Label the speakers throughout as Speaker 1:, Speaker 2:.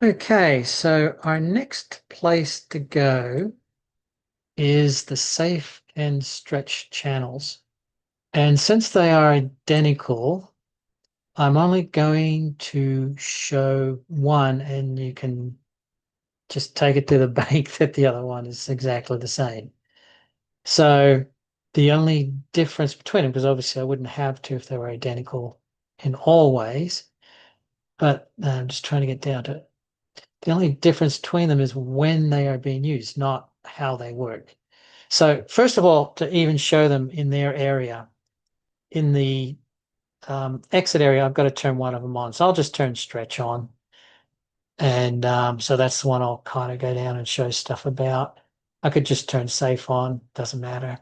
Speaker 1: Okay, so our next place to go is the safe and stretch channels. And since they are identical, I'm only going to show one, and you can just take it to the bank that the other one is exactly the same. So the only difference between them, because obviously I wouldn't have to if they were identical in all ways, but I'm just trying to get down to it. The only difference between them is when they are being used, not how they work. So first of all, to even show them in their area, in the exit area, I've got to turn one of them on. So I'll just turn stretch on. And so that's the one I'll kind of go down and show stuff about. I could just turn safe on, doesn't matter.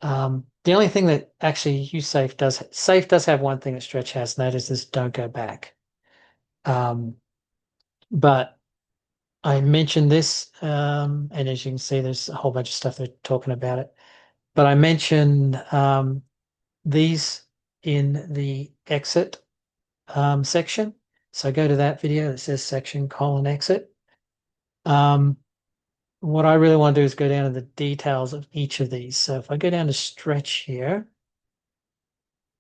Speaker 1: The only thing that actually safe does have one thing that stretch has, and that is this don't go back. But I mentioned this, and as you can see, there's a whole bunch of stuff they're talking about it. But I mentioned these in the exit section. So go to that video that says section colon exit. Um, what I really want to do is go down to the details of each of these. So if I go down to stretch here,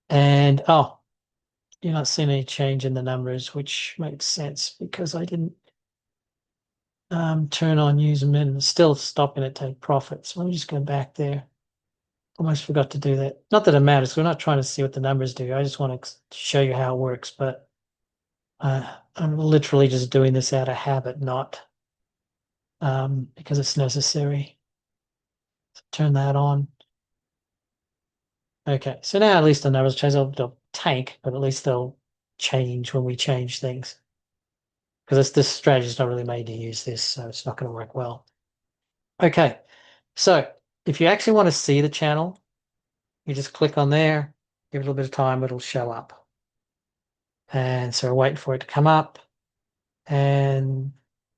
Speaker 1: and oh, you're not seeing any change in the numbers, which makes sense because I didn't turn on use min, still stopping at take profits. Let me just go back there. Almost forgot to do that. Not that it matters. We're not trying to see what the numbers do. I just want to show you how it works, but I'm literally just doing this out of habit, not because it's necessary. So turn that on. Okay, so now at least the numbers change. They'll tank, but at least they'll change when we change things. Because this strategy is not really made to use this, so it's not going to work well. Okay, so if you actually want to see the channel, you just click on there, give it a little bit of time, it'll show up. And so we're waiting for it to come up, and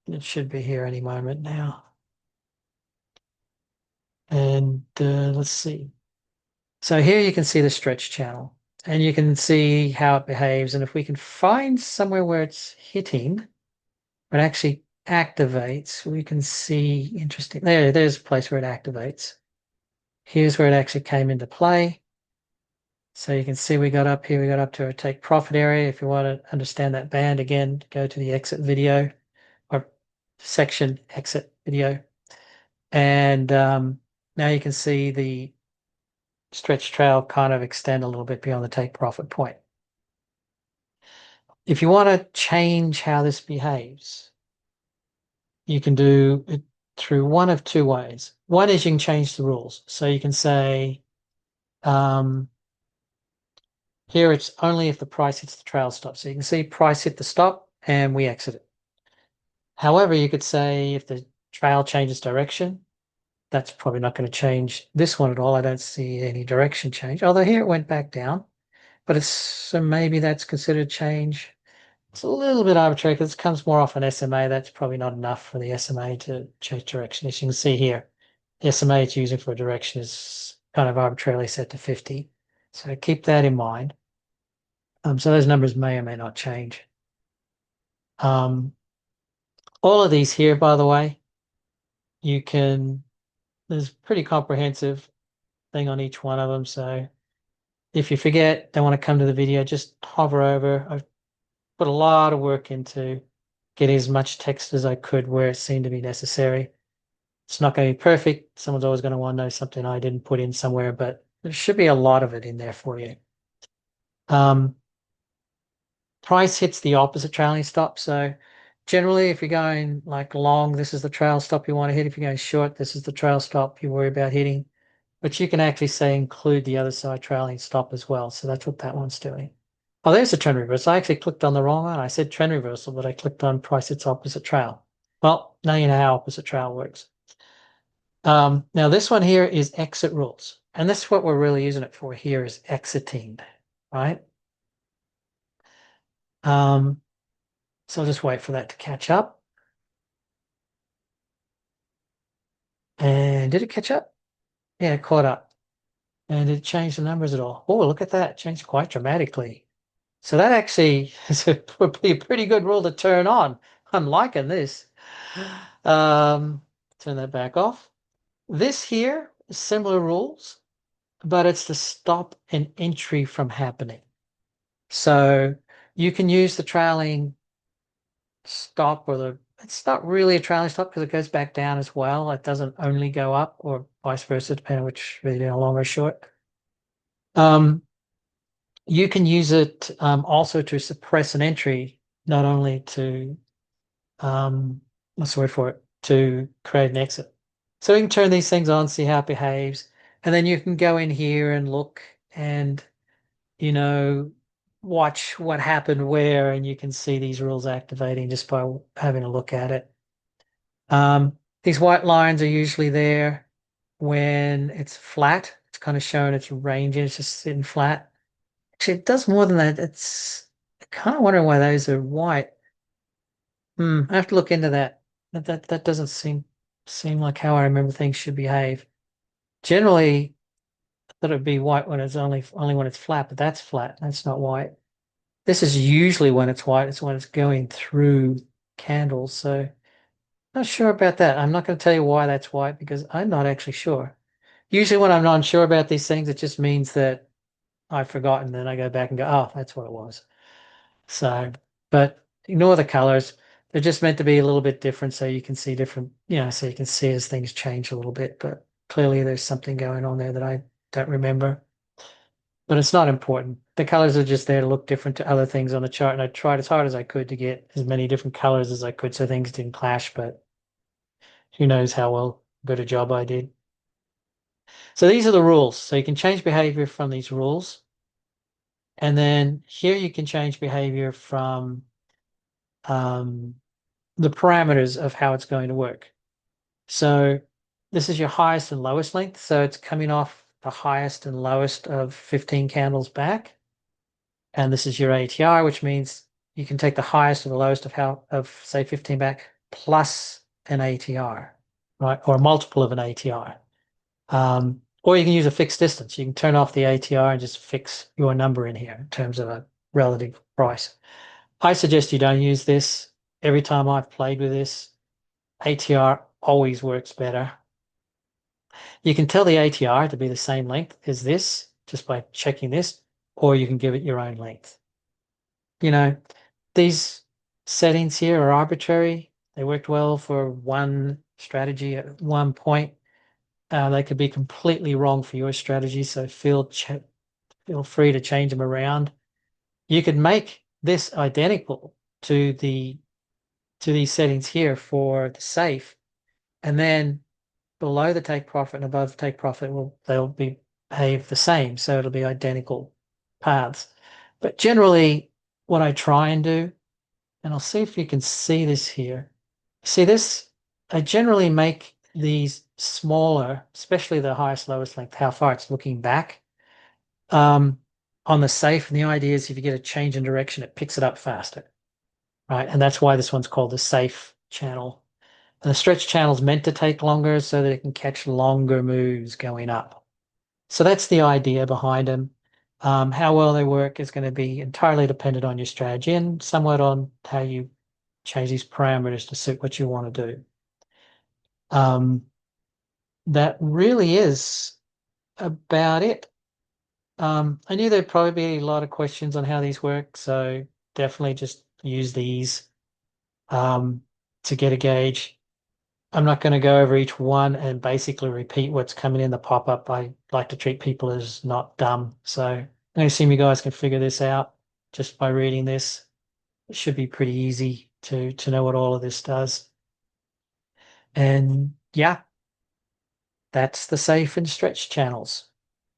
Speaker 1: it should be here any moment now. And let's see. So here you can see the stretch channel, and you can see how it behaves. And if we can find somewhere where it's hitting, where it actually activates, we can see interesting. There's a place where it activates. Here's where it actually came into play. So you can see we got up here, we got up to our take profit area. If you want to understand that band again, go to the exit video or section exit video. And now you can see the stretch trail kind of extend a little bit beyond the take profit point. If you want to change how this behaves, you can do it through one of two ways. One is you can change the rules. So you can say, here it's only if the price hits the trail stop. So you can see price hit the stop and we exit it. However, you could say if the trail changes direction, that's probably not going to change this one at all. I don't see any direction change. Although here it went back down, but so maybe that's considered change. It's a little bit arbitrary because it comes more off an SMA. That's probably not enough for the SMA to change direction. As you can see here, the SMA it's using for direction is kind of arbitrarily set to 50. So keep that in mind. So those numbers may or may not change. All of these here, by the way, there's pretty comprehensive thing on each one of them. So if you forget, don't want to come to the video, just hover over. I've put a lot of work into getting as much text as I could where it seemed to be necessary. It's not going to be perfect. Someone's always going to want to know something I didn't put in somewhere, but there should be a lot of it in there for you. Price hits the opposite trailing stop. So generally, if you're going like long, this is the trail stop you want to hit. If you're going short, this is the trail stop you worry about hitting. But you can actually say include the other side trailing stop as well. So that's what that one's doing. Oh, there's the trend reversal. I actually clicked on the wrong one. I said trend reversal, but I clicked on price its opposite trail. Well, now you know how opposite trail works. Now this one here is exit rules. And this is what we're really using it for here is exiting, right? So I'll just wait for that to catch up. And did it catch up? Yeah, it caught up. And did it change the numbers at all? Oh, look at that. It changed quite dramatically. So that actually would be a pretty good rule to turn on. I'm liking this. Um, Turn that back off. This here is similar rules, but it's to stop an entry from happening. So you can use the trailing stop or it's not really a trailing stop because it goes back down as well. It doesn't only go up or vice versa, depending on which video, long or short. You can use it also to suppress an entry, not only to what's the word for it, to create an exit. So you can turn these things on, see how it behaves, and then you can go in here and look and, you know, watch what happened where, and you can see these rules activating just by having a look at it. These white lines are usually there when it's flat. It's kind of showing its range, it's just sitting flat. Actually, it does more than that. It's kind of wondering why those are white. I have to look into that. That doesn't seem like how I remember things should behave. Generally, that it'd be white when it's only when it's flat, but that's flat. That's not white. This is usually when it's white. It's when it's going through candles. So not sure about that. I'm not going to tell you why that's white because I'm not actually sure. Usually when I'm not sure about these things, it just means that I've forgotten. Then I go back and go, oh, that's what it was. So, but ignore the colors. They're just meant to be a little bit different so you can see different, so you can see as things change a little bit. But clearly there's something going on there that I don't remember. But it's not important. The colors are just there to look different to other things on the chart. And I tried as hard as I could to get as many different colors as I could so things didn't clash, but who knows how good a job I did. So these are the rules. So you can change behavior from these rules. And then here you can change behavior from um, the parameters of how it's going to work. So this is your highest and lowest length. So it's coming off the highest and lowest of 15 candles back. And this is your ATR, which means you can take the highest or the lowest of say 15 back plus an ATR, right? Or a multiple of an ATR. Or you can use a fixed distance. You can turn off the ATR and just fix your number in here in terms of a relative price. I suggest you don't use this. Every time I've played with this, ATR always works better. You can tell the ATR to be the same length as this just by checking this, or you can give it your own length. These settings here are arbitrary. They worked well for one strategy at one point. They could be completely wrong for your strategy, so feel free to change them around. You could make this identical to these settings here for the safe, and then below the take profit and above the take profit they'll behave the same, so it'll be identical paths. But generally, what I try and do, and I'll see if you can see this here. See this? I generally make these smaller, especially the highest, lowest length, how far it's looking back on the safe. And the idea is if you get a change in direction, it picks it up faster, right? And that's why this one's called the safe channel. And the stretch channel is meant to take longer so that it can catch longer moves going up. So that's the idea behind them. How well they work is going to be entirely dependent on your strategy and somewhat on how you change these parameters to suit what you want to do. That really is about it. I knew there'd probably be a lot of questions on how these work, so definitely just use these to get a gauge. I'm not going to go over each one and basically repeat what's coming in the pop-up. I like to treat people as not dumb. So I assume you guys can figure this out just by reading this. It should be pretty easy to know what all of this does. And yeah, that's the safe and stretch channels.